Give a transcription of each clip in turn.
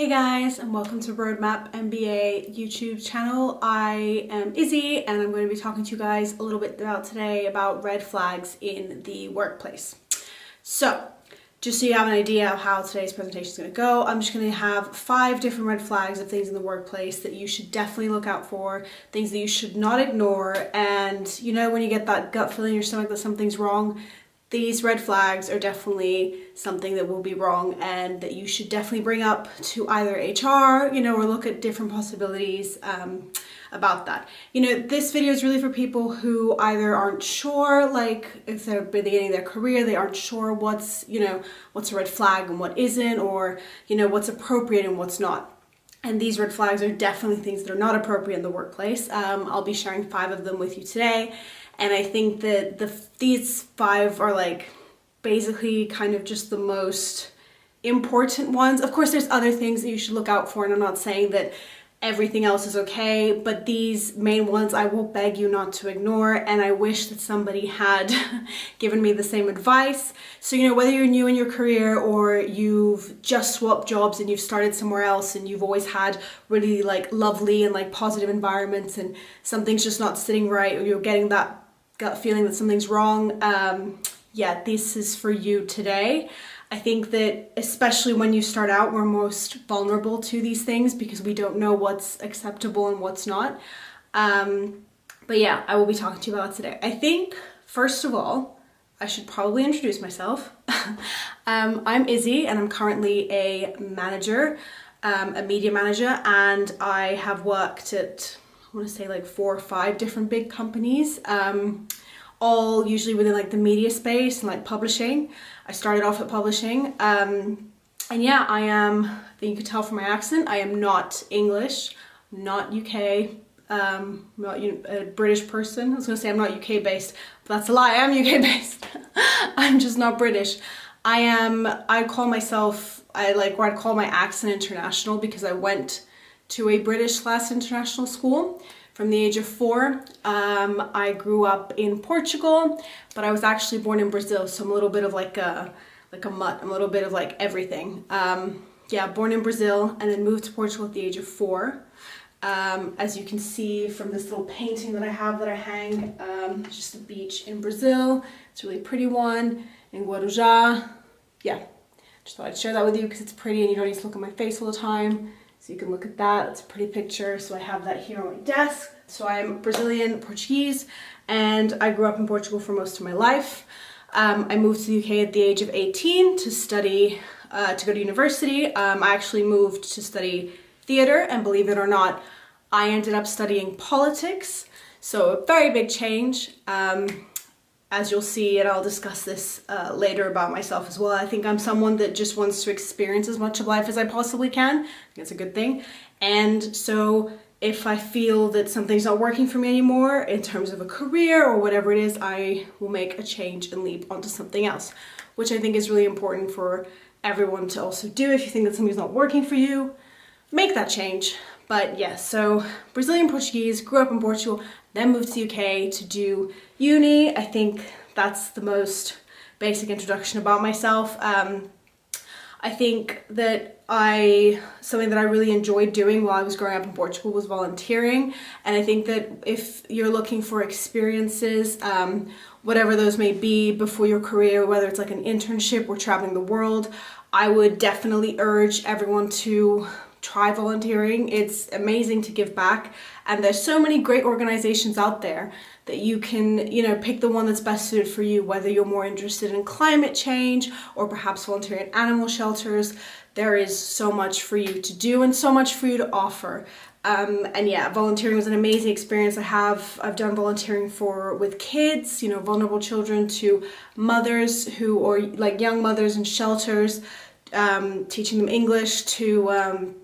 Hey guys, and welcome to Roadmap MBA YouTube channel. I am Izzy and I'm going to be talking to you guys a little bit today about red flags in the workplace. So, just so you have an idea of how today's presentation is going to go, I'm just going to have 5 different red flags of things in the workplace that you should definitely look out for, things that you should not ignore, and you know when you get that gut feeling in your stomach that something's wrong, these red flags are definitely something that will be wrong and that you should definitely bring up to either HR, or look at different possibilities about that. This video is really for people who either aren't sure, like if they're beginning their career, they aren't sure what's a red flag and what isn't, or, what's appropriate and what's not. And these red flags are definitely things that are not appropriate in the workplace. I'll be sharing 5 of them with you today. And I think that these 5 are basically kind of just the most important ones. Of course, there's other things that you should look out for, and I'm not saying that everything else is okay, but these main ones I will beg you not to ignore, and I wish that somebody had given me the same advice. So, whether you're new in your career or you've just swapped jobs and you've started somewhere else and you've always had really lovely and positive environments and something's just not sitting right, or you're getting that gut feeling that something's wrong, yeah, this is for you today. I think that especially when you start out, we're most vulnerable to these things because we don't know what's acceptable and what's not. But yeah, I will be talking to you about it today. I think, first of all, I should probably introduce myself. I'm Izzy and I'm currently a manager, a media manager, and I have worked at, I want to say 4 or 5 different big companies, all usually within the media space and publishing. I started off at publishing, and yeah, I think you could tell from my accent, I am not English, not UK, not a British person. I was going to say I'm not UK based, but that's a lie, I am UK based. I'm just not British. I call my accent international because I went to a British / international school from the age of 4. I grew up in Portugal, but I was actually born in Brazil, so I'm a little bit of like a mutt. I'm a little bit of everything. Yeah, born in Brazil and then moved to Portugal at the age of 4. As you can see from this little painting that I have that I hang, it's just a beach in Brazil. It's a really pretty one in Guarujá. Yeah, just thought I'd share that with you because it's pretty and you don't need to look at my face all the time. So you can look at that, it's a pretty picture. So I have that here on my desk. So I'm Brazilian, Portuguese, and I grew up in Portugal for most of my life. I moved to the UK at the age of 18 to study, to go to university. I actually moved to study theatre, and believe it or not, I ended up studying politics. So a very big change. As you'll see, and I'll discuss this later about myself as well, I think I'm someone that just wants to experience as much of life as I possibly can. I think it's a good thing. And so if I feel that something's not working for me anymore in terms of a career or whatever it is, I will make a change and leap onto something else, which I think is really important for everyone to also do. If you think that something's not working for you, make that change. But yeah, so Brazilian Portuguese, grew up in Portugal, then moved to the UK to do uni. I think that's the most basic introduction about myself. I think that something that I really enjoyed doing while I was growing up in Portugal was volunteering. And I think that if you're looking for experiences, whatever those may be before your career, whether it's an internship or traveling the world, I would definitely urge everyone to try volunteering. It's amazing to give back, and there's so many great organizations out there that you can, pick the one that's best suited for you, whether you're more interested in climate change or perhaps volunteering in animal shelters. There is so much for you to do and so much for you to offer. And yeah, volunteering was an amazing experience. I've done volunteering with kids, vulnerable children, to mothers or young mothers in shelters, teaching them English, to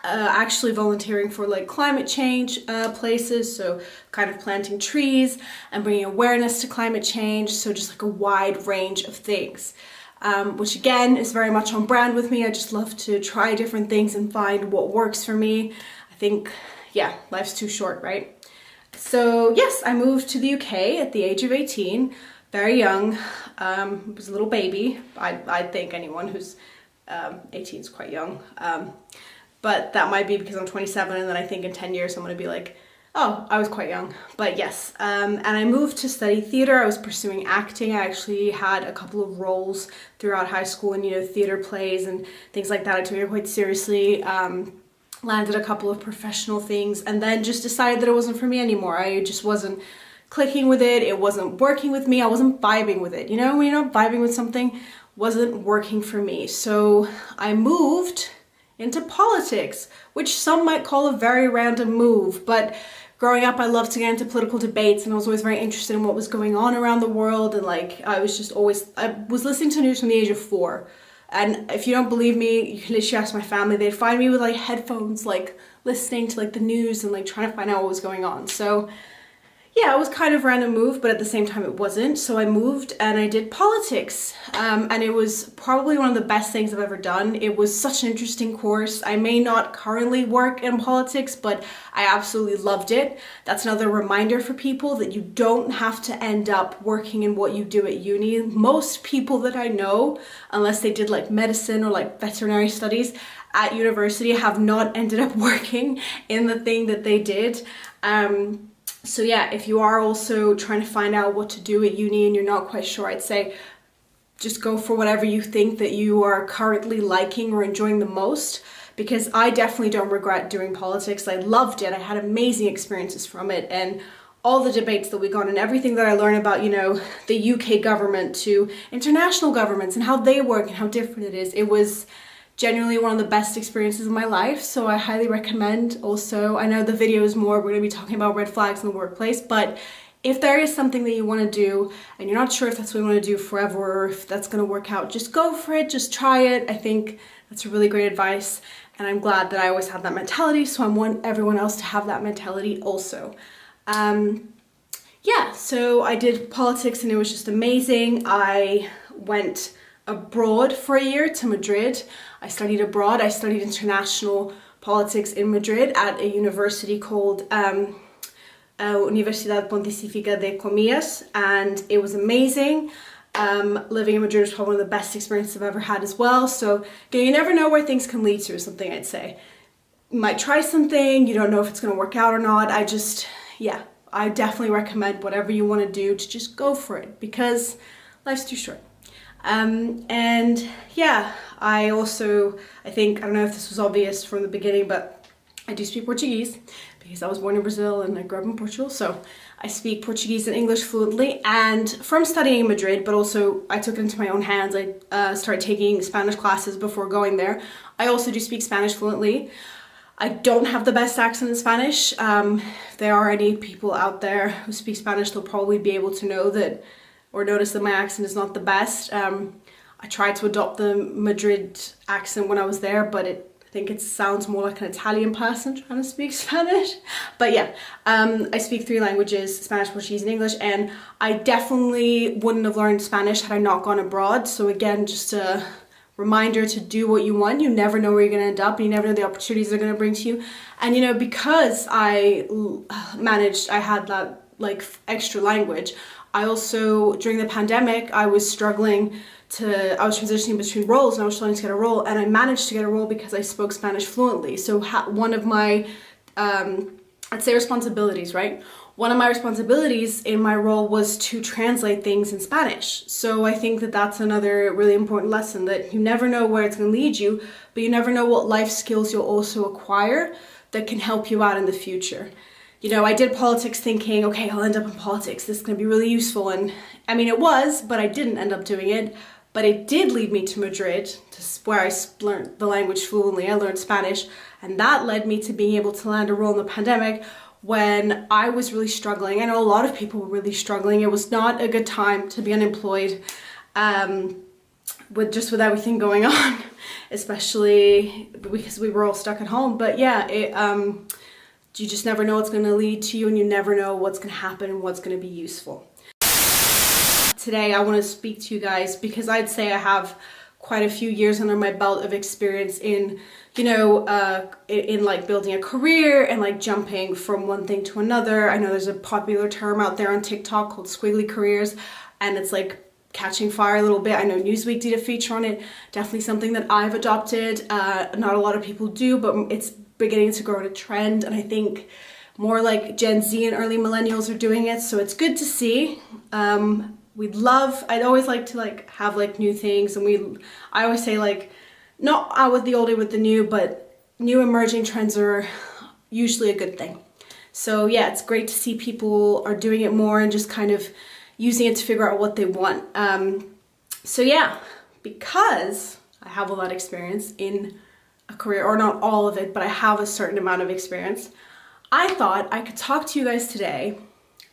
actually volunteering for climate change places, so kind of planting trees and bringing awareness to climate change, so just a wide range of things, which again is very much on brand with me. I just love to try different things and find what works for me. I think, yeah, life's too short, right? So yes, I moved to the UK at the age of 18, very young. Was a little baby. I think anyone who's 18 is quite young. but that might be because I'm 27 and then I think in 10 years I'm going to be like, oh, I was quite young. But yes, and I moved to study theater. I was pursuing acting. I actually had a couple of roles throughout high school in, theater plays and things like that. I took it quite seriously. Landed a couple of professional things and then just decided that it wasn't for me anymore. I just wasn't clicking with it. It wasn't working with me. I wasn't vibing with it. When you're not vibing with something, wasn't working for me. So I moved into politics, which some might call a very random move, but growing up I loved to get into political debates and I was always very interested in what was going on around the world, and I was listening to news from the age of 4. And if you don't believe me, you can literally ask my family. They'd find me with headphones, listening to the news and trying to find out what was going on. So yeah, it was kind of a random move, but at the same time it wasn't. So I moved and I did politics. And it was probably one of the best things I've ever done. It was such an interesting course. I may not currently work in politics, but I absolutely loved it. That's another reminder for people that you don't have to end up working in what you do at uni. Most people that I know, unless they did medicine or veterinary studies at university, have not ended up working in the thing that they did. So yeah, if you are also trying to find out what to do at uni and you're not quite sure, I'd say just go for whatever you think that you are currently liking or enjoying the most, because I definitely don't regret doing politics. I loved it. I had amazing experiences from it, and all the debates that we got and everything that I learned about, the UK government to international governments and how they work and how different it is. It was genuinely one of the best experiences of my life, so I highly recommend. Also, I know the video is we're going to be talking about red flags in the workplace, but if there is something that you want to do and you're not sure if that's what you want to do forever or if that's going to work out, just go for it, just try it. I think that's really great advice, and I'm glad that I always have that mentality, so I want everyone else to have that mentality also. Yeah, so I did politics and it was just amazing. I went abroad for a year to Madrid. I studied abroad. I studied international politics in Madrid at a university called Universidad Pontificia de Comillas, and it was amazing. Living in Madrid was probably one of the best experiences I've ever had as well. So you never know where things can lead to, or something I'd say. You might try something, you don't know if it's going to work out or not. I definitely recommend whatever you want to do to just go for it, because life's too short. And yeah, I don't know if this was obvious from the beginning, but I do speak Portuguese because I was born in Brazil and I grew up in Portugal. So I speak Portuguese and English fluently, and from studying in Madrid, but also I took it into my own hands. I started taking Spanish classes before going there. I also do speak Spanish fluently. I don't have the best accent in Spanish. If there are any people out there who speak Spanish, they'll probably be able to know that or notice that my accent is not the best. I tried to adopt the Madrid accent when I was there, but I think it sounds more like an Italian person trying to speak Spanish. But yeah, I speak 3 languages, Spanish, Portuguese, and English, and I definitely wouldn't have learned Spanish had I not gone abroad. So again, just a reminder to do what you want. You never know where you're going to end up, and you never know the opportunities they're going to bring to you. And because I had that extra language, I also, during the pandemic, I was transitioning between roles, and I was trying to get a role, and I managed to get a role because I spoke Spanish fluently. So one of my, I'd say responsibilities, right? One of my responsibilities in my role was to translate things in Spanish. So I think that that's another really important lesson, that you never know where it's going to lead you, but you never know what life skills you'll also acquire that can help you out in the future. I did politics thinking, okay, I'll end up in politics. This is going to be really useful. And I mean, it was, but I didn't end up doing it. But it did lead me to Madrid, where I learned the language fluently. I learned Spanish, and that led me to being able to land a role in the pandemic when I was really struggling. I know a lot of people were really struggling. It was not a good time to be unemployed, with everything going on, especially because we were all stuck at home. But yeah, you just never know what's going to lead to you, and you never know what's going to happen and what's going to be useful. Today I want to speak to you guys because I'd say I have quite a few years under my belt of experience in building a career and jumping from one thing to another. I know there's a popular term out there on TikTok called squiggly careers, and it's catching fire a little bit. I know Newsweek did a feature on it. Definitely something that I've adopted. Not a lot of people do, but it's beginning to grow in a trend, and I think more like Gen Z and early millennials are doing it, so it's good to see. I'd always like to like have like new things, and I always say like, not out with the old, in with the new, but new emerging trends are usually a good thing. So yeah, it's great to see people are doing it more and just kind of using it to figure out what they want. So yeah, because I have a lot of experience in a career, or not all of it, but I have a certain amount of experience, I thought I could talk to you guys today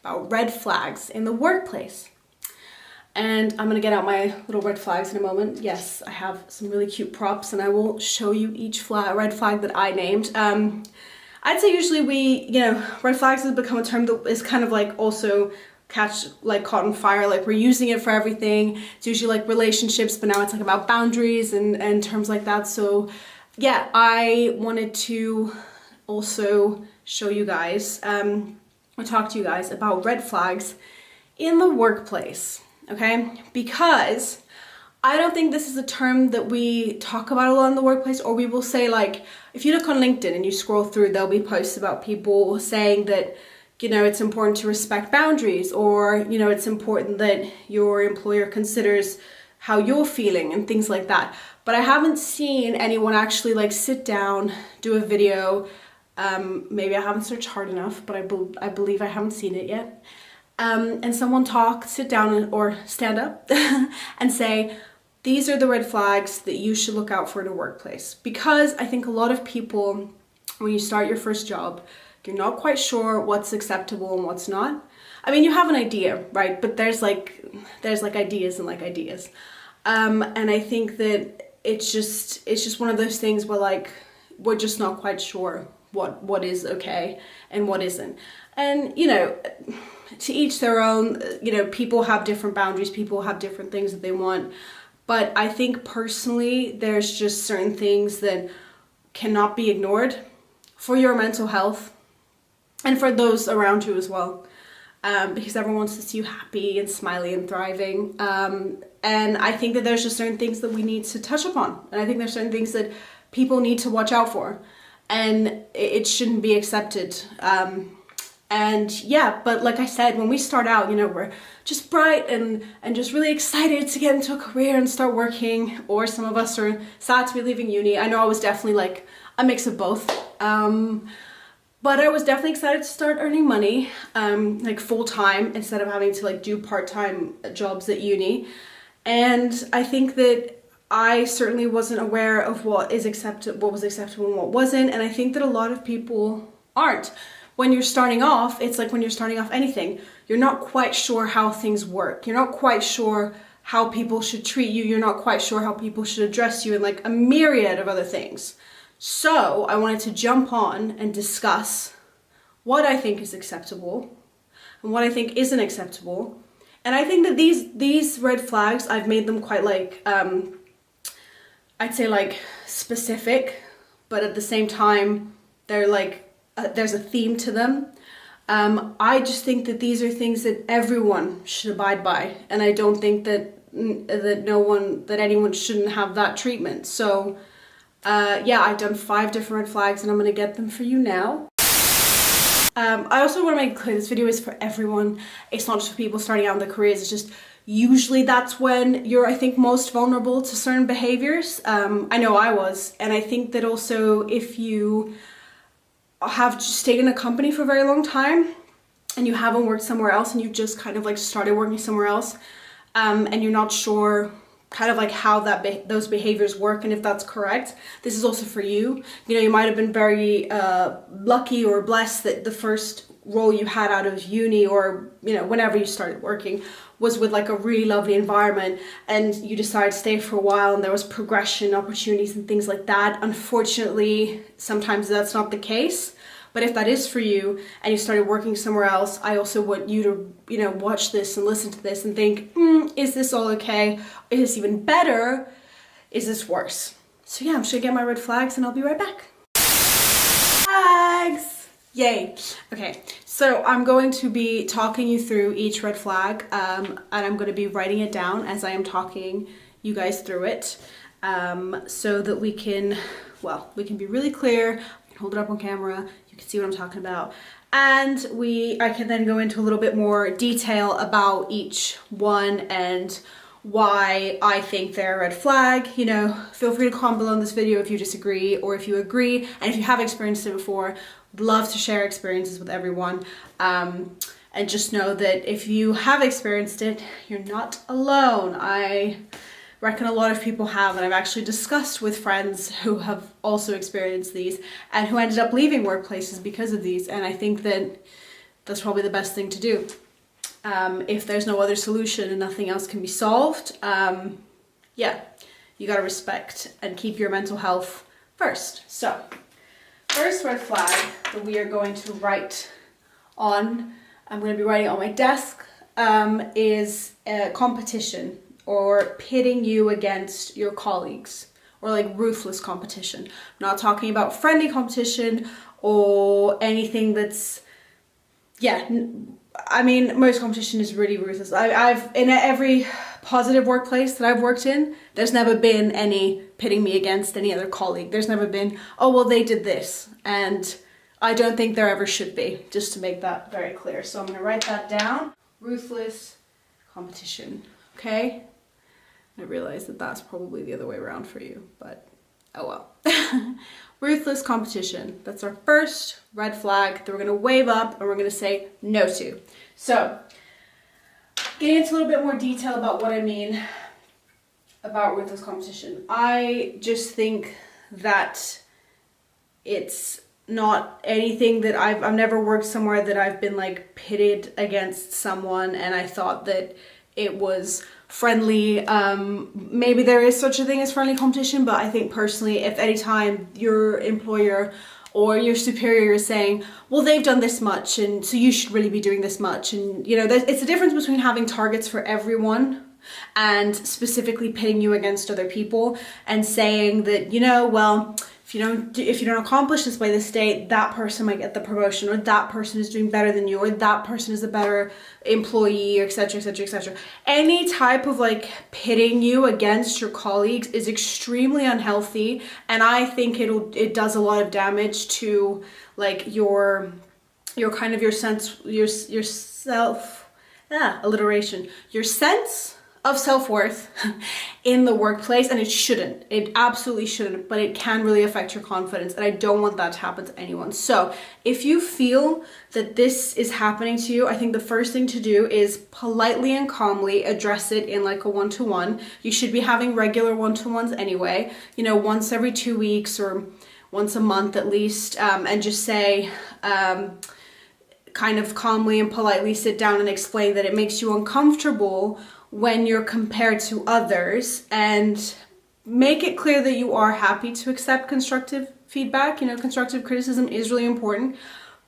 about red flags in the workplace. And I'm gonna get out my little red flags in a moment. Yes, I have some really cute props, and I will show you each red flag that I named. I'd say usually red flags has become a term that is kind of like also catch like caught on fire, like we're using it for everything. It's usually like relationships, but now it's like about boundaries and terms like that. So yeah, I wanted to also show you guys, or talk to you guys about red flags in the workplace. Okay, because I don't think this is a term that we talk about a lot in the workplace, or we will say like, if you look on LinkedIn and you scroll through, there'll be posts about people saying that, it's important to respect boundaries, or, it's important that your employer considers how you're feeling and things like that. But I haven't seen anyone actually like sit down, do a video. Maybe I haven't searched hard enough, but I believe I haven't seen it yet. And someone sit down or stand up and say, these are the red flags that you should look out for in a workplace. Because I think a lot of people, when you start your first job, you're not quite sure what's acceptable and what's not. I mean, you have an idea, right? But there's like ideas and like ideas. And I think that it's just one of those things where like, we're just not quite sure what is okay and what isn't. And, to each their own, people have different boundaries, people have different things that they want. But I think personally, there's just certain things that cannot be ignored for your mental health and for those around you as well. Because everyone wants to see you happy and smiley and thriving. And I think that there's just certain things that we need to touch upon. And I think there's certain things that people need to watch out for. And it shouldn't be accepted. And yeah, but like I said, when we start out, we're just bright and just really excited to get into a career and start working, or some of us are sad to be leaving uni. I know I was definitely like a mix of both. But I was definitely excited to start earning money, like full time, instead of having to like do part-time jobs at uni. And I think that I certainly wasn't aware of what was acceptable and what wasn't. And I think that a lot of people aren't. When you're starting off, it's like when you're starting off anything, you're not quite sure how things work. You're not quite sure how people should treat you. You're not quite sure how people should address you, and like a myriad of other things. So I wanted to jump on and discuss what I think is acceptable and what I think isn't acceptable. And I think that these red flags, I've made them quite like, I'd say like specific, but at the same time, they're like, there's a theme to them. I just think that these are things that everyone should abide by, and I don't think that anyone shouldn't have that treatment. So yeah, I've done 5 different red flags, and I'm gonna get them for you now. I also want to make clear this video is for everyone. It's not just for people starting out in their careers. It's just usually that's when you're, I think, most vulnerable to certain behaviors. I know I was, and I think that also if you have stayed in a company for a very long time and you haven't worked somewhere else, and you've just kind of like started working somewhere else, and you're not sure kind of like how those behaviors work and if that's correct, this is also for you. You might have been very lucky or blessed that the first role you had out of uni, or whenever you started working, was with like a really lovely environment, and you decided to stay for a while, and there was progression opportunities and things like that. Unfortunately, sometimes that's not the case. But if that is for you and you started working somewhere else, I also want you to, watch this and listen to this and think, is this all okay? Is this even better? Is this worse? So yeah, I'm just gonna get my red flags and I'll be right back. Flags! Yay. Okay, so I'm going to be talking you through each red flag, and I'm going to be writing it down as I am talking you guys through it, so that we can be really clear. I can hold it up on camera, you can see what I'm talking about, and I can then go into a little bit more detail about each one and why I think they're a red flag. You know, feel free to comment below in this video if you disagree or if you agree, and if you have experienced it before, I'd love to share experiences with everyone. And just know that if you have experienced it, you're not alone. I reckon a lot of people have, and I've actually discussed with friends who have also experienced these and who ended up leaving workplaces because of these, and I think that that's probably the best thing to do. If there's no other solution and nothing else can be solved, yeah, you gotta respect and keep your mental health first. So, first red flag that we are going to write on, I'm going to be writing on my desk, is competition, or pitting you against your colleagues, or like ruthless competition. I'm not talking about friendly competition or anything that's, yeah, I mean, most competition is really ruthless. I've in every positive workplace that I've worked in, there's never been any pitting me against any other colleague. There's never been, oh, well, they did this. And I don't think there ever should be, just to make that very clear. So I'm going to write that down. Ruthless competition, okay? I realize that that's probably the other way around for you, but oh well. Ruthless competition. That's our first red flag that we're going to wave up and we're going to say no to. So, getting into a little bit more detail about what I mean about ruthless competition. I just think that it's not anything that I've never worked somewhere that I've been like pitted against someone and I thought that it was friendly. Maybe there is such a thing as friendly competition, but I think personally, if any time your employer or your superior is saying, well, they've done this much and so you should really be doing this much, and you know, it's a difference between having targets for everyone and specifically pitting you against other people and saying that, you know, well, if you don't accomplish this by this date, that person might get the promotion, or that person is doing better than you, or that person is a better employee, etc., etc., etc. Any type of like pitting you against your colleagues is extremely unhealthy, and I think it does a lot of damage to like your sense of self-worth in the workplace, and it absolutely shouldn't, but it can really affect your confidence, and I don't want that to happen to anyone. So if you feel that this is happening to you, I think the first thing to do is politely and calmly address it in like a one-to-one. You should be having regular one-to-ones anyway, you know, once every 2 weeks or once a month at least, and just say, kind of calmly and politely sit down and explain that it makes you uncomfortable when you're compared to others, and make it clear that you are happy to accept constructive feedback. You know, constructive criticism is really important,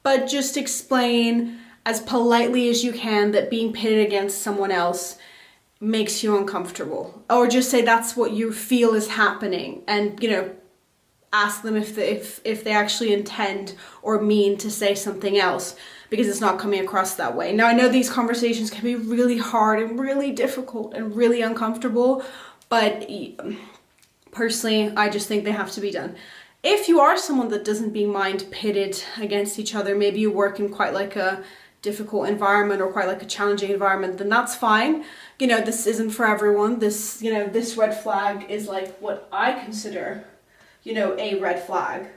but just explain as politely as you can that being pitted against someone else makes you uncomfortable, or just say that's what you feel is happening, and you know, ask them if they actually intend or mean to say something else, because it's not coming across that way. Now, I know these conversations can be really hard and really difficult and really uncomfortable, but personally, I just think they have to be done. If you are someone that doesn't mind pitted against each other, maybe you work in quite like a difficult environment or quite like a challenging environment, then that's fine. You know, this isn't for everyone. This, you know, this red flag is like what I consider, you know, a red flag.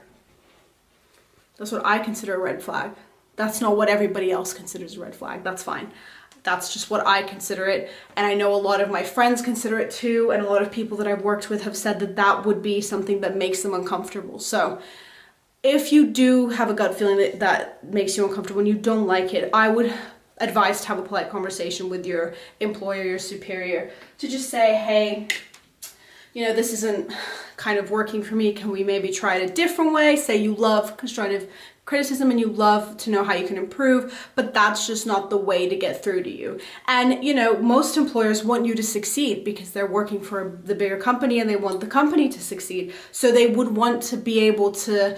That's what I consider a red flag. That's not what everybody else considers a red flag. That's fine. That's just what I consider it. And I know a lot of my friends consider it too. And a lot of people that I've worked with have said that that would be something that makes them uncomfortable. So if you do have a gut feeling that makes you uncomfortable and you don't like it, I would advise to have a polite conversation with your employer, your superior, to just say, hey, you know, this isn't kind of working for me. Can we maybe try it a different way? Say you love constructive criticism and you love to know how you can improve, but that's just not the way to get through to you. And you know, most employers want you to succeed because they're working for the bigger company and they want the company to succeed. So they would want to be able to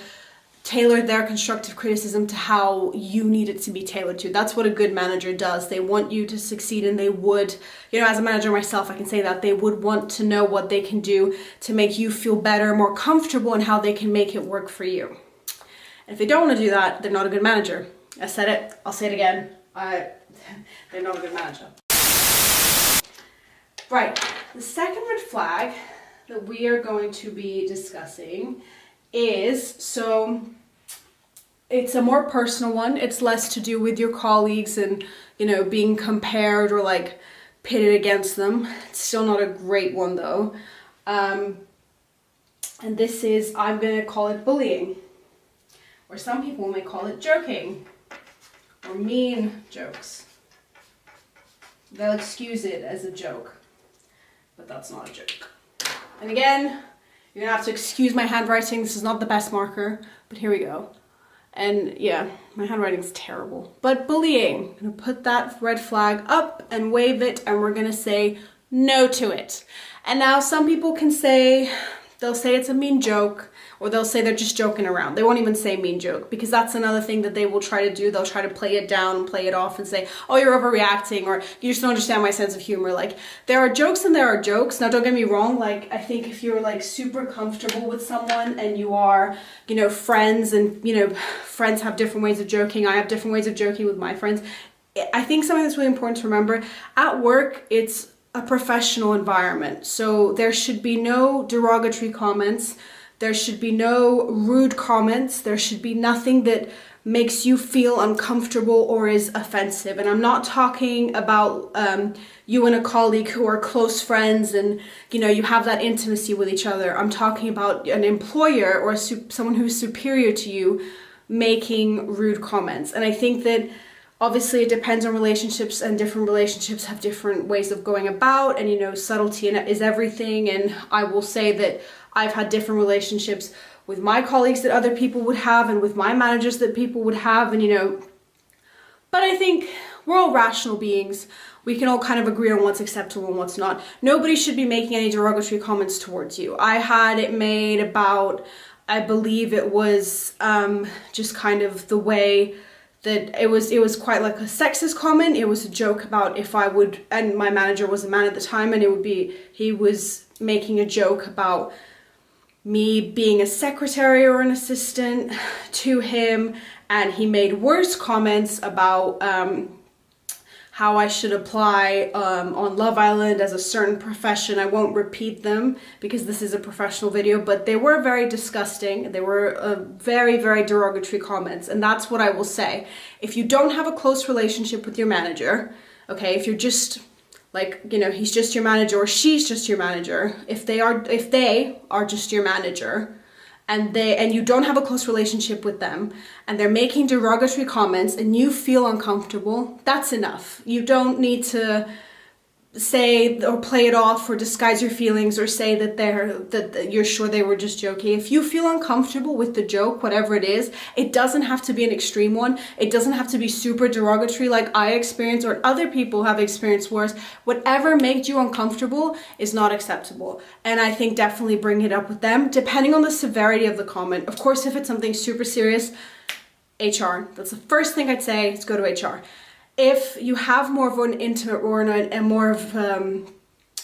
tailor their constructive criticism to how you need it to be tailored to. That's what a good manager does. They want you to succeed, and they would, you know, as a manager myself, I can say that they would want to know what they can do to make you feel better, more comfortable, and how they can make it work for you. And if they don't want to do that, they're not a good manager. I said it, I'll say it again. They're not a good manager. Right, the second red flag that we are going to be discussing is, so it's a more personal one. It's less to do with your colleagues and, you know, being compared or like pitted against them. It's still not a great one though. And this is, I'm going to call it bullying, or some people may call it joking or mean jokes. They'll excuse it as a joke, but that's not a joke. And again, you're gonna have to excuse my handwriting. This is not the best marker, but here we go. And yeah, my handwriting's terrible. But bullying, I'm gonna put that red flag up and wave it, and we're gonna say no to it. And now some people can say, they'll say it's a mean joke, or they'll say they're just joking around. They won't even say mean joke, because that's another thing that they will try to do. They'll try to play it down and play it off and say, oh, you're overreacting, or you just don't understand my sense of humor. Like, there are jokes and there are jokes. Now, don't get me wrong. Like, I think if you're like super comfortable with someone and you are, you know, friends, and, you know, friends have different ways of joking. I have different ways of joking with my friends. I think something that's really important to remember, at work, it's a professional environment. So there should be no derogatory comments. There should be no rude comments. There should be nothing that makes you feel uncomfortable or is offensive. And I'm not talking about you and a colleague who are close friends and, you know, you have that intimacy with each other. I'm talking about an employer or someone who's superior to you making rude comments. And I think that obviously it depends on relationships, and different relationships have different ways of going about, and, you know, subtlety is everything. And I will say that I've had different relationships with my colleagues that other people would have, and with my managers that people would have, and, you know, but I think we're all rational beings. We can all kind of agree on what's acceptable and what's not. Nobody should be making any derogatory comments towards you. I had it made about, I believe it was just kind of the way that it was quite like a sexist comment. It was a joke about if I would, and my manager was a man at the time, and it would be, he was making a joke about me being a secretary or an assistant to him, and he made worse comments about how I should apply on Love Island as a certain profession. I won't repeat them because this is a professional video, but they were very disgusting. They were very, very derogatory comments. And that's what I will say. If you don't have a close relationship with your manager, okay, if you're just like, you know, he's just your manager or she's just your manager, if they are just your manager, and you don't have a close relationship with them, and they're making derogatory comments and you feel uncomfortable, that's enough. You don't need to say or play it off or disguise your feelings or say that you're sure they were just joking. If you feel uncomfortable with the joke, whatever it is, it doesn't have to be an extreme one. It doesn't have to be super derogatory like I experienced or other people have experienced worse. Whatever made you uncomfortable is not acceptable. And I think definitely bring it up with them, depending on the severity of the comment. Of course, if it's something super serious, HR. That's the first thing I'd say, is go to HR. If you have more of an intimate or a more of,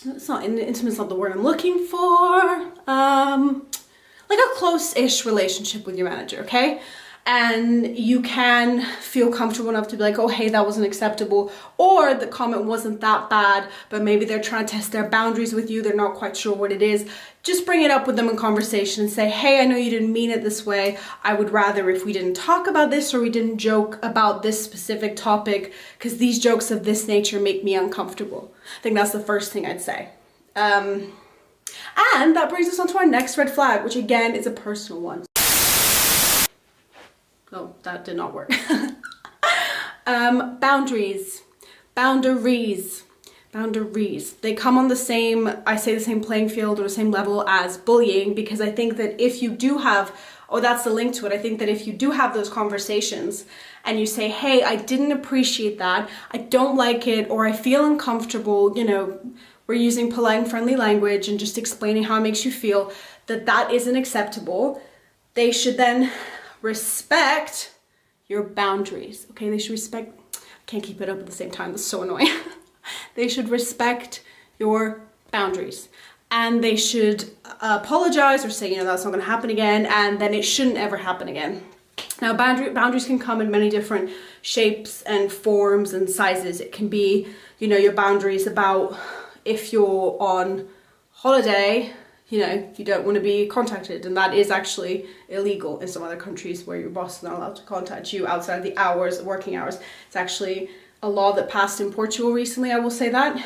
intimate's not the word I'm looking for, like a close-ish relationship with your manager, okay? And you can feel comfortable enough to be like, oh, hey, that wasn't acceptable, or the comment wasn't that bad, but maybe they're trying to test their boundaries with you, they're not quite sure what it is. Just bring it up with them in conversation and say, hey, I know you didn't mean it this way. I would rather if we didn't talk about this, or we didn't joke about this specific topic, because these jokes of this nature make me uncomfortable. I think that's the first thing I'd say. And that brings us on to our next red flag, which again is a personal one. Oh, that did not work. Boundaries. They come on the same, I say the same playing field or the same level as bullying, because I think that if you do have, that's the link to it. I think that if you do have those conversations and you say, hey, I didn't appreciate that, I don't like it, or I feel uncomfortable, you know, we're using polite and friendly language and just explaining how it makes you feel, that isn't acceptable. They should then respect your boundaries. Okay, they should respect, I can't keep it up at the same time, that's so annoying. They should respect your boundaries, and they should apologize or say, you know, that's not going to happen again, and then it shouldn't ever happen again. Now, boundaries can come in many different shapes and forms and sizes. It can be, you know, your boundaries about if you're on holiday, you know, you don't want to be contacted, and that is actually illegal in some other countries where your boss is not allowed to contact you outside of the hours, working hours. It's actually a law that passed in Portugal recently, I will say that.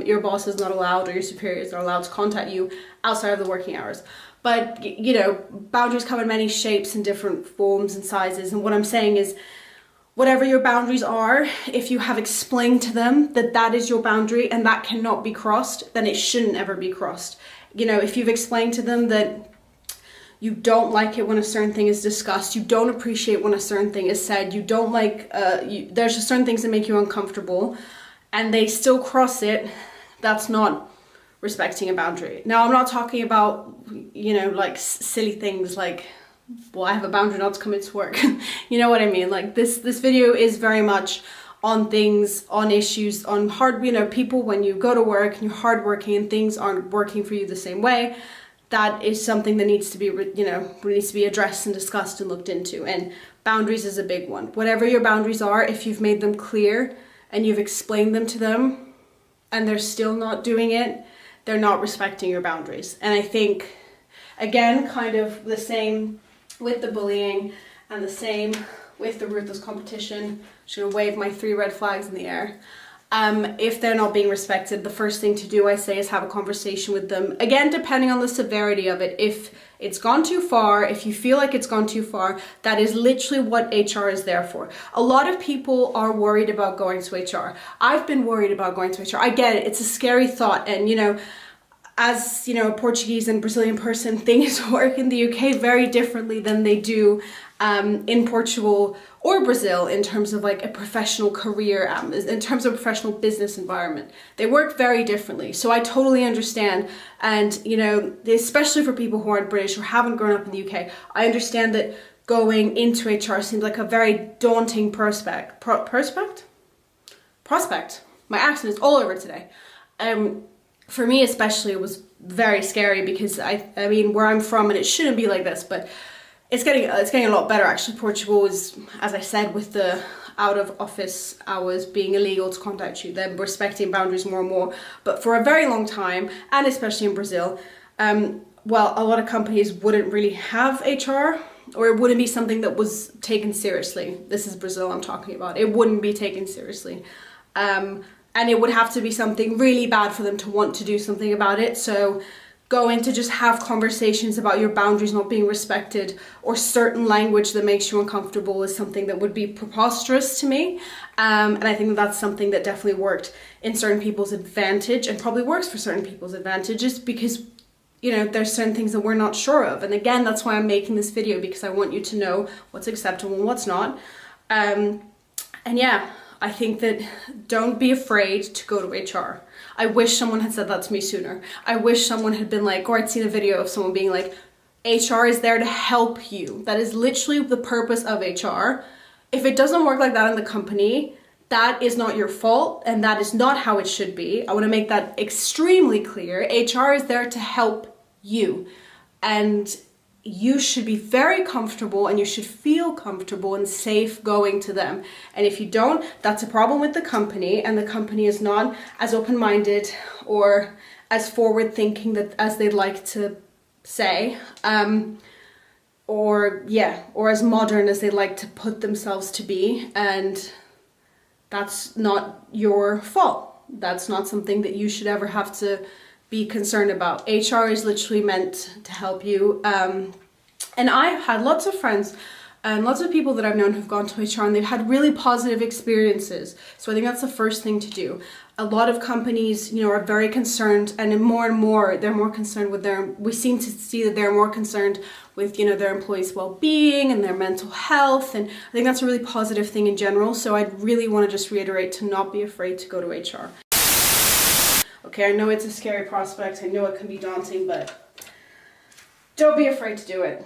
Your boss is not allowed, or your superior is not allowed to contact you outside of the working hours. But, you know, boundaries come in many shapes and different forms and sizes. And what I'm saying is, whatever your boundaries are, if you have explained to them that that is your boundary and that cannot be crossed, then it shouldn't ever be crossed. You know, if you've explained to them that you don't like it when a certain thing is discussed, you don't appreciate when a certain thing is said, you don't like, there's just certain things that make you uncomfortable, and they still cross it, that's not respecting a boundary. Now, I'm not talking about, you know, like silly things like, well, I have a boundary not to come into work. You know what I mean? Like this video is very much on things, on issues, on hard, you know, people, when you go to work and you're hardworking and things aren't working for you the same way, that is something that needs to be, you know, needs to be addressed and discussed and looked into. And boundaries is a big one. Whatever your boundaries are, if you've made them clear and you've explained them to them and they're still not doing it, they're not respecting your boundaries. And I think, again, kind of the same with the bullying and the same with the ruthless competition. I'm just gonna wave my 3 red flags in the air. If they're not being respected, the first thing to do, I say, is have a conversation with them. Again, depending on the severity of it. If it's gone too far, if you feel like it's gone too far, that is literally what HR is there for. A lot of people are worried about going to HR. I've been worried about going to HR. I get it, it's a scary thought, and you know, as you know, a Portuguese and Brazilian person, things work in the UK very differently than they do in Portugal or Brazil in terms of like a professional career, in terms of a professional business environment. They work very differently. So I totally understand. And, you know, especially for people who aren't British or haven't grown up in the UK, I understand that going into HR seems like a very daunting prospect. Prospect? My accent is all over today. For me especially, it was very scary because I mean, where I'm from, and it shouldn't be like this, but it's getting a lot better actually. Portugal is, as I said, with the out of office hours being illegal to contact you, they're respecting boundaries more and more. But for a very long time, and especially in Brazil, well, a lot of companies wouldn't really have HR, or it wouldn't be something that was taken seriously. This is Brazil I'm talking about. It wouldn't be taken seriously. And it would have to be something really bad for them to want to do something about it. So going to just have conversations about your boundaries not being respected, or certain language that makes you uncomfortable, is something that would be preposterous to me. And I think that's something that definitely worked in certain people's advantage, and probably works for certain people's advantages, because, you know, there's certain things that we're not sure of. And again, that's why I'm making this video, because I want you to know what's acceptable and what's not. And yeah, I think that don't be afraid to go to HR. I wish someone had said that to me sooner. I wish someone had been like, or I'd seen a video of someone being like, HR is there to help you. That is literally the purpose of HR. If it doesn't work like that in the company, that is not your fault, and that is not how it should be. I want to make that extremely clear. HR is there to help you, and you should be very comfortable, and you should feel comfortable and safe going to them. And if you don't, that's a problem with the company, and the company is not as open-minded or as forward-thinking that as they'd like to say, or as modern as they'd like to put themselves to be. And that's not your fault. That's not something that you should ever have to be concerned about. HR is literally meant to help you. And I've had lots of friends and lots of people that I've known who've gone to HR, and they've had really positive experiences. So I think that's the first thing to do. A lot of companies, you know, are very concerned, and more, they're more concerned with we seem to see that they're more concerned with, you know, their employees' well-being and their mental health. And I think that's a really positive thing in general. So I'd really want to just reiterate to not be afraid to go to HR. Okay, I know it's a scary prospect. I know it can be daunting, but don't be afraid to do it.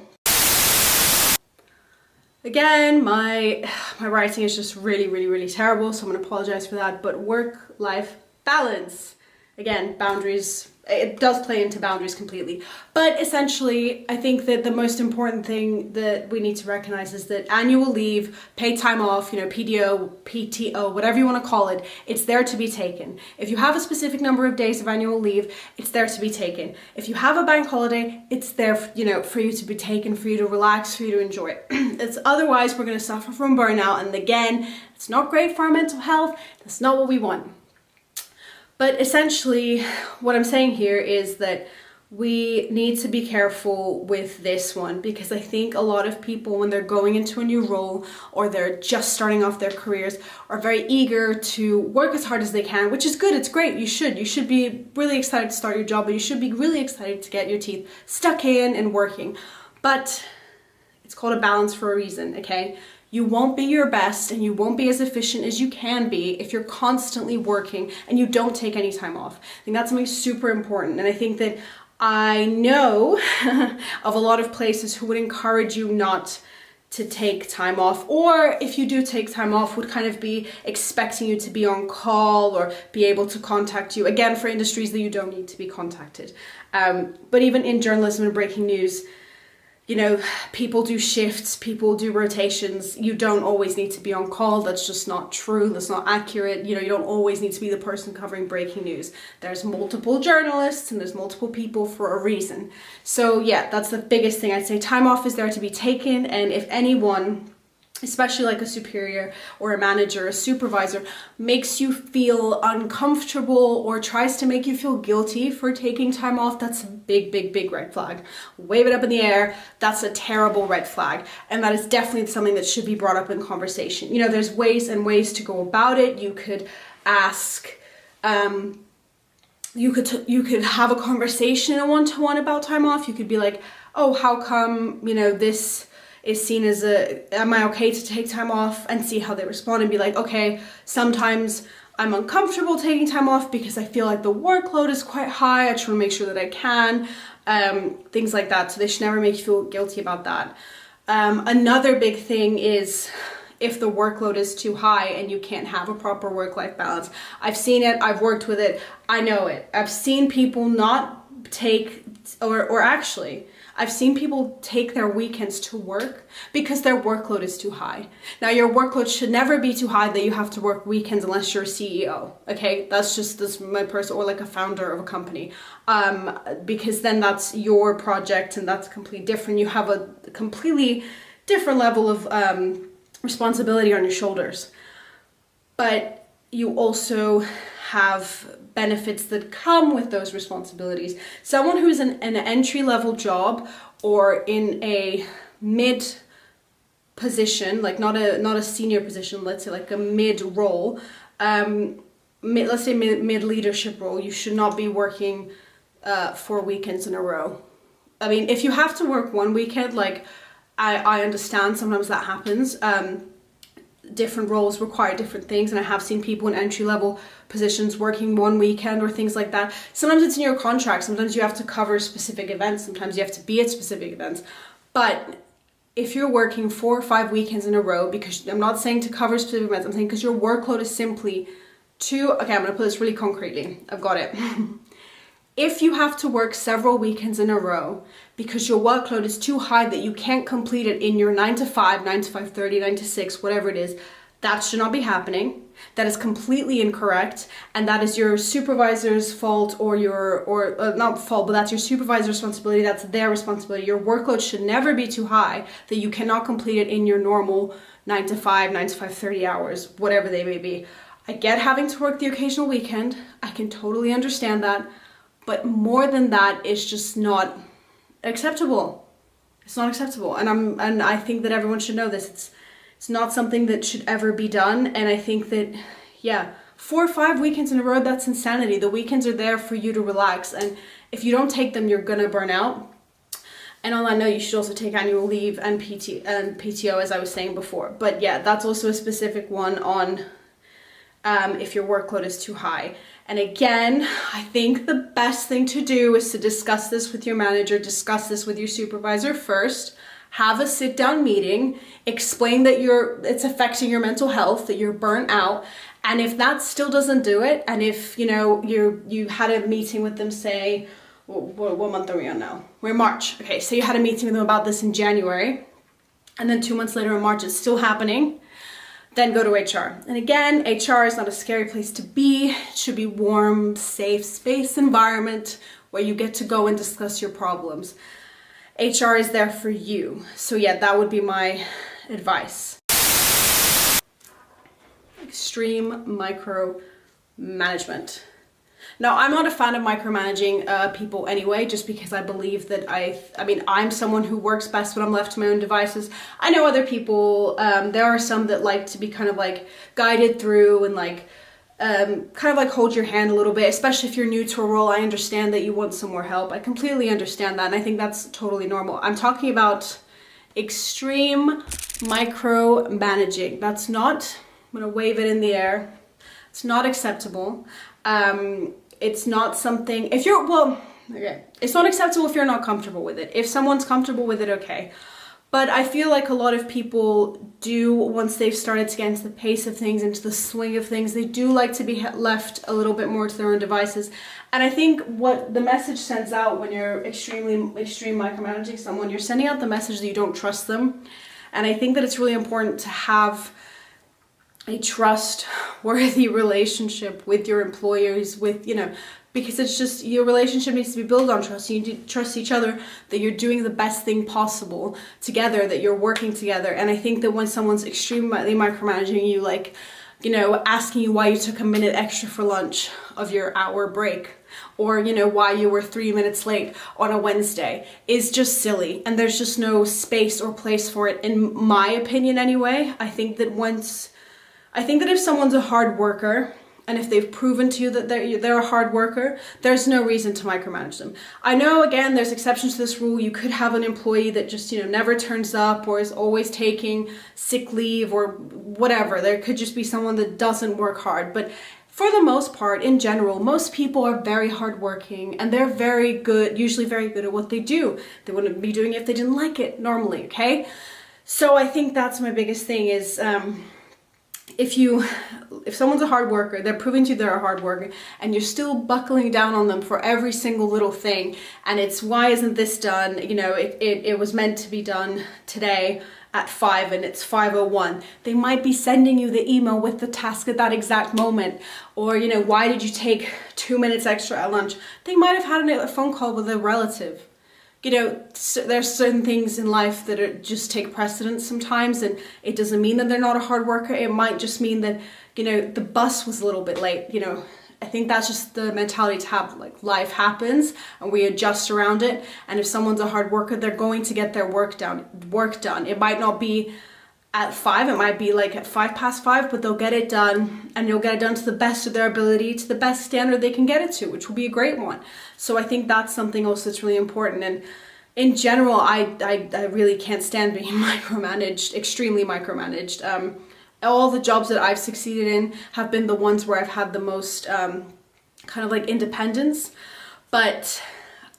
Again, my writing is just really terrible, so I'm gonna apologize for that. But work-life balance. Again, boundaries, it does play into boundaries completely. But essentially, I think that the most important thing that we need to recognize is that annual leave, paid time off, you know, PDO, PTO, whatever you want to call it, it's there to be taken. If you have a specific number of days of annual leave, it's there to be taken. If you have a bank holiday, it's there, you know, for you to be taken, for you to relax, for you to enjoy it. It's otherwise we're going to suffer from burnout, and again, it's not great for our mental health. That's not what we want. But essentially, what I'm saying here is that we need to be careful with this one, because I think a lot of people, when they're going into a new role or they're just starting off their careers, are very eager to work as hard as they can, which is good. It's great. You should be really excited to start your job, but you should be really excited to get your teeth stuck in and working. But it's called a balance for a reason, okay? You won't be your best and you won't be as efficient as you can be if you're constantly working and you don't take any time off. I think that's something super important. And I think that I know of a lot of places who would encourage you not to take time off, or if you do take time off, would kind of be expecting you to be on call or be able to contact you, again, for industries that you don't need to be contacted. But even in journalism and breaking news, you know, people do shifts, people do rotations. You don't always need to be on call. That's just not true. That's not accurate. You know, you don't always need to be the person covering breaking news. There's multiple journalists and there's multiple people for a reason. So yeah, that's the biggest thing. I'd say time off is there to be taken. And if anyone, especially like a superior or a manager, a supervisor, makes you feel uncomfortable or tries to make you feel guilty for taking time off, that's a big red flag. Wave it up in the air. That's a terrible red flag. And that is definitely something that should be brought up in conversation. You know, there's ways and ways to go about it. You could ask, you could have a conversation in a one-to-one about time off. You could be like, oh, how come, you know, this is seen as am I okay to take time off, and see how they respond and be like, okay, sometimes I'm uncomfortable taking time off because I feel like the workload is quite high. I just want to make sure that I can, things like that. So they should never make you feel guilty about that. Another big thing is if the workload is too high and you can't have a proper work-life balance. I've seen it, I've worked with it, I know it. I've seen people not take, or actually, I've seen people take their weekends to work because their workload is too high. Now, your workload should never be too high that you have to work weekends unless you're a CEO, okay? That's my person, or like a founder of a company. Because then that's your project and that's completely different. You have a completely different level of responsibility on your shoulders. But you also have benefits that come with those responsibilities. Someone who's in an entry-level job or in a mid position, like not a senior position, let's say like a mid role, let's say mid leadership role, you should not be working 4 weekends in a row. I mean, if you have to work one weekend, like I understand sometimes that happens. Different roles require different things, and I have seen people in entry-level positions working one weekend or things like that. Sometimes it's in your contract, sometimes you have to cover specific events, sometimes you have to be at specific events. But if you're working 4 or 5 weekends in a row, because I'm not saying to cover specific events, I'm saying because your workload is simply too, okay, I'm gonna put this really concretely, I've got it. If you have to work several weekends in a row because your workload is too high that you can't complete it in your 9 to 5, 9 to 5:30, 9 to 6, whatever it is, that should not be happening. That is completely incorrect, and that is your supervisor's fault, or not fault, but that's your supervisor's responsibility. That's their responsibility. Your workload should never be too high that you cannot complete it in your normal 9 to 5, 9 to 5:30 hours, whatever they may be. I get having to work the occasional weekend. I can totally understand that. But more than that is just not acceptable. It's not acceptable. And I think that everyone should know this. It's not something that should ever be done. And I think that, yeah, 4 or 5 weekends in a row, that's insanity. The weekends are there for you to relax. And if you don't take them, you're gonna burn out. And on that note, you should also take annual leave and PTO, as I was saying before. But yeah, that's also a specific one on if your workload is too high. And again, I think the best thing to do is to discuss this with your manager, discuss this with your supervisor first. have a sit down meeting, explain that it's affecting your mental health, that you're burnt out. And if that still doesn't do it, and if you had a meeting with them, say, what month are we on now? We're March. Okay, so you had a meeting with them about this in January, and then 2 months later in March it's still happening, then go to HR. And again, HR is not a scary place to be. It should be warm, safe space environment where you get to go and discuss your problems. HR is there for you. So yeah, that would be my advice. Extreme micromanagement. Now, I'm not a fan of micromanaging people anyway, just because I believe that I'm someone who works best when I'm left to my own devices. I know other people, there are some that like to be kind of like guided through and like kind of like hold your hand a little bit, especially if you're new to a role. I understand that you want some more help. I completely understand that, and I think that's totally normal. I'm talking about extreme micromanaging. That's not, I'm gonna wave it in the air. It's not acceptable. It's not something, it's not acceptable if you're not comfortable with it. If someone's comfortable with it, okay. But I feel like a lot of people do, once they've started to get into the pace of things, into the swing of things, they do like to be left a little bit more to their own devices. And I think what the message sends out when you're extreme micromanaging someone, you're sending out the message that you don't trust them. And I think that it's really important to have a trustworthy relationship with your employers, because it's just, your relationship needs to be built on trust. You need to trust each other that you're doing the best thing possible together, that you're working together. And I think that when someone's extremely micromanaging you, like, asking you why you took a minute extra for lunch of your hour break, or, why you were 3 minutes late on a Wednesday, is just silly. And there's just no space or place for it, in my opinion anyway. I think that if someone's a hard worker, and if they've proven to you that they're a hard worker, there's no reason to micromanage them. I know, again, there's exceptions to this rule. You could have an employee that just, never turns up, or is always taking sick leave or whatever. There could just be someone that doesn't work hard. But for the most part, in general, most people are very hardworking, and they're usually very good at what they do. They wouldn't be doing it if they didn't like it normally, okay? So I think that's my biggest thing is, if someone's a hard worker, they're proving to you they're a hard worker, and you're still buckling down on them for every single little thing, and it's, why isn't this done? It was meant to be done today at 5 and it's 5:01. They might be sending you the email with the task at that exact moment. Or, why did you take 2 minutes extra at lunch? They might have had a phone call with a relative. There's certain things in life that just take precedence sometimes, and it doesn't mean that they're not a hard worker. It might just mean that, the bus was a little bit late. I think that's just the mentality to have. Like, life happens and we adjust around it. And if someone's a hard worker, they're going to get their work done. It might not be at 5, it might be like at 5:05, but they'll get it done, and they'll get it done to the best of their ability, to the best standard they can get it to, which will be a great one. So I think that's something also that's really important. And in general, I really can't stand being micromanaged, extremely micromanaged. All the jobs that I've succeeded in have been the ones where I've had the most kind of like independence. But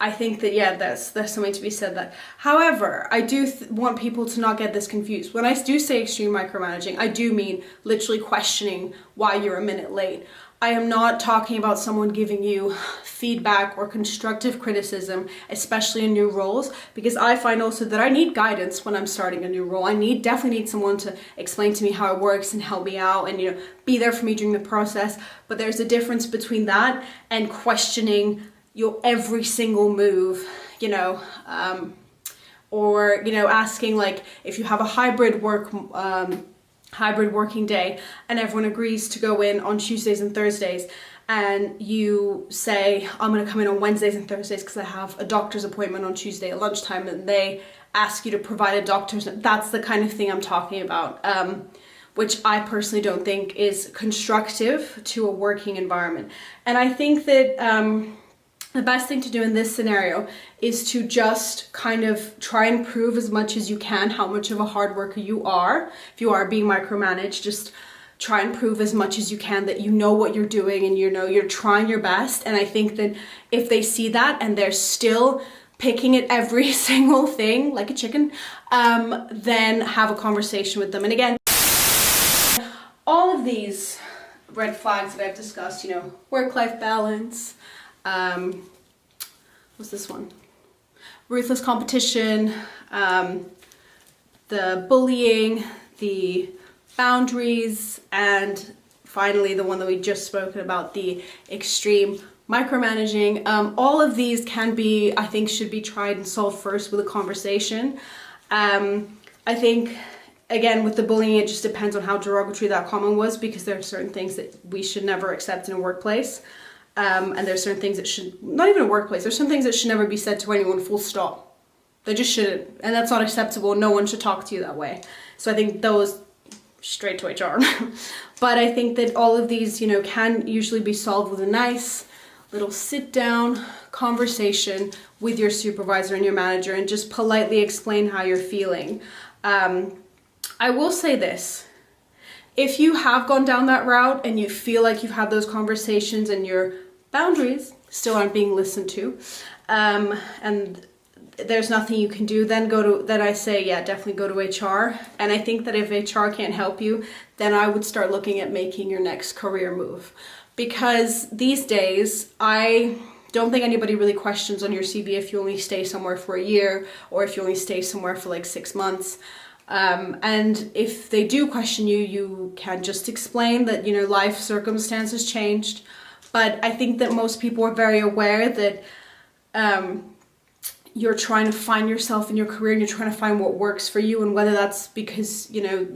I think that, yeah, there's something to be said that. However, I do want people to not get this confused. When I do say extreme micromanaging, I do mean literally questioning why you're a minute late. I am not talking about someone giving you feedback or constructive criticism, especially in new roles, because I find also that I need guidance when I'm starting a new role. I definitely need someone to explain to me how it works and help me out and, be there for me during the process. But there's a difference between that and questioning your every single move, or, asking, like, if you have a hybrid working day and everyone agrees to go in on Tuesdays and Thursdays, and you say, I'm going to come in on Wednesdays and Thursdays because I have a doctor's appointment on Tuesday at lunchtime, and they ask you to provide a doctor's, that's the kind of thing I'm talking about, which I personally don't think is constructive to a working environment. And I think that the best thing to do in this scenario is to just kind of try and prove as much as you can how much of a hard worker you are. If you are being micromanaged, just try and prove as much as you can that you know what you're doing and you're trying your best. And I think that if they see that and they're still picking at every single thing like a chicken, then have a conversation with them. And again, all of these red flags that I've discussed, you know, work-life balance, what's this one? Ruthless competition, the bullying, the boundaries, and finally the one that we just spoken about, the extreme micromanaging. All of these can be, I think, should be tried and solved first with a conversation. I think, again, with the bullying, it just depends on how derogatory that comment was, because there are certain things that we should never accept in a workplace. And there's certain things that should, not even a workplace, there's some things that should never be said to anyone, full stop. They just shouldn't. And that's not acceptable. No one should talk to you that way. So I think those straight to HR. But I think that all of these, you know, can usually be solved with a nice little sit down conversation with your supervisor and your manager, and just politely explain how you're feeling. I will say this, if you have gone down that route and you feel like you've had those conversations and your boundaries still aren't being listened to, and there's nothing you can do, then I say, yeah, definitely go to HR. And I think that if HR can't help you, then I would start looking at making your next career move. Because these days, I don't think anybody really questions on your CV if you only stay somewhere for a year, or if you only stay somewhere for like 6 months. And if they do question you, you can just explain that, you know, life circumstances changed. But I think that most people are very aware that you're trying to find yourself in your career, and you're trying to find what works for you, and whether that's because, you know,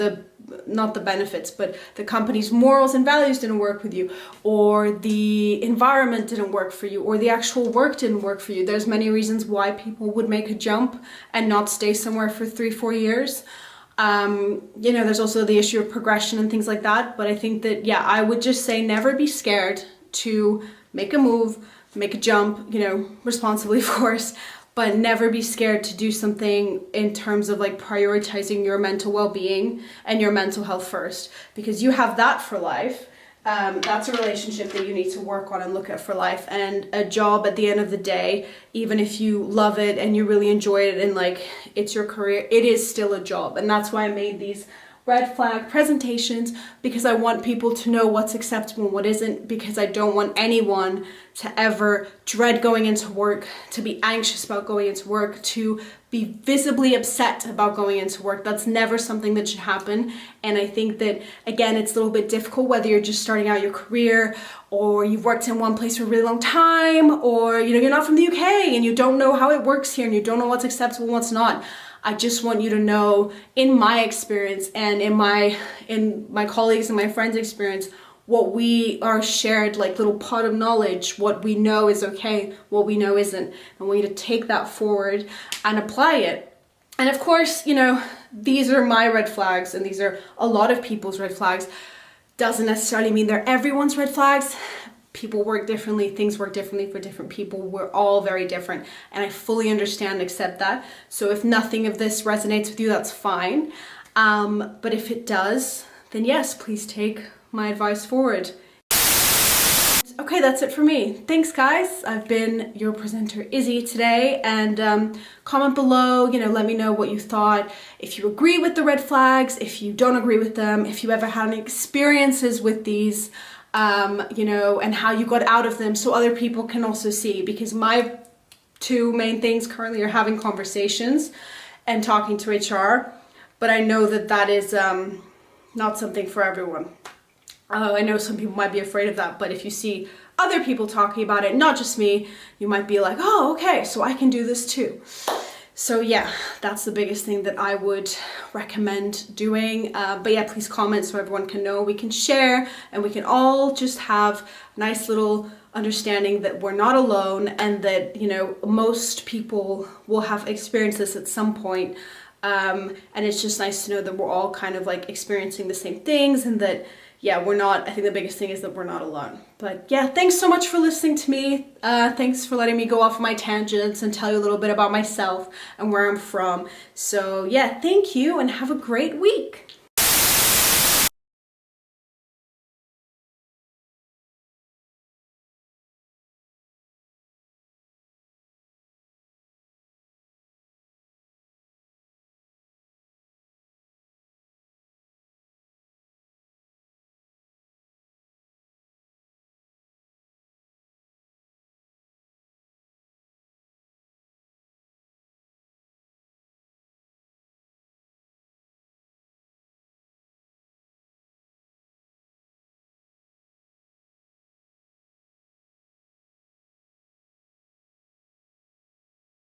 not the benefits, but the company's morals and values didn't work with you, or the environment didn't work for you, or the actual work didn't work for you. There's many reasons why people would make a jump and not stay somewhere for 3-4 years. You know, there's also the issue of progression and things like that. But I think that, yeah, I would just say never be scared to make a move, make a jump, you know, responsibly, of course, but never be scared to do something in terms of like prioritizing your mental well-being and your mental health first, because you have that for life. That's a relationship that you need to work on and look at for life. And a job, at the end of the day, even if you love it and you really enjoy it and like it's your career, it is still a job. And that's why I made these red flag presentations, because I want people to know what's acceptable and what isn't, because I don't want anyone to ever dread going into work, to be anxious about going into work, to be visibly upset about going into work. That's never something that should happen. And I think that, again, it's a little bit difficult whether you're just starting out your career, or you've worked in one place for a really long time, or, you know, you're not from the UK and you don't know how it works here and you don't know what's acceptable and what's not. I just want you to know, in my experience and in my colleagues and my friends' experience, what we are shared, like little pot of knowledge, what we know is okay, what we know isn't. I want you to take that forward and apply it. And of course, you know, these are my red flags and these are a lot of people's red flags. Doesn't necessarily mean they're everyone's red flags. People work differently, things work differently for different people. We're all very different, and I fully understand and accept that. So if nothing of this resonates with you, that's fine. But if it does, then yes, please take my advice forward. Okay, that's it for me. Thanks, guys. I've been your presenter, Izzy, today, and comment below, you know, let me know what you thought. If you agree with the red flags, if you don't agree with them, if you ever had any experiences with these, you know, and how you got out of them, so other people can also see. Because my two main things currently are having conversations and talking to HR, but I know that that is not something for everyone. I know some people might be afraid of that, but if you see other people talking about it, not just me, you might be like, oh, okay, so I can do this too. So yeah, that's the biggest thing that I would recommend doing. But yeah, please comment so everyone can know, we can share, and we can all just have a nice little understanding that we're not alone, and that, you know, most people will have experienced this at some point. And it's just nice to know that we're all kind of like experiencing the same things, and that, yeah, we're not, I think the biggest thing is that we're not alone. But yeah, thanks so much for listening to me. Thanks for letting me go off my tangents and tell you a little bit about myself and where I'm from. So yeah, thank you and have a great week.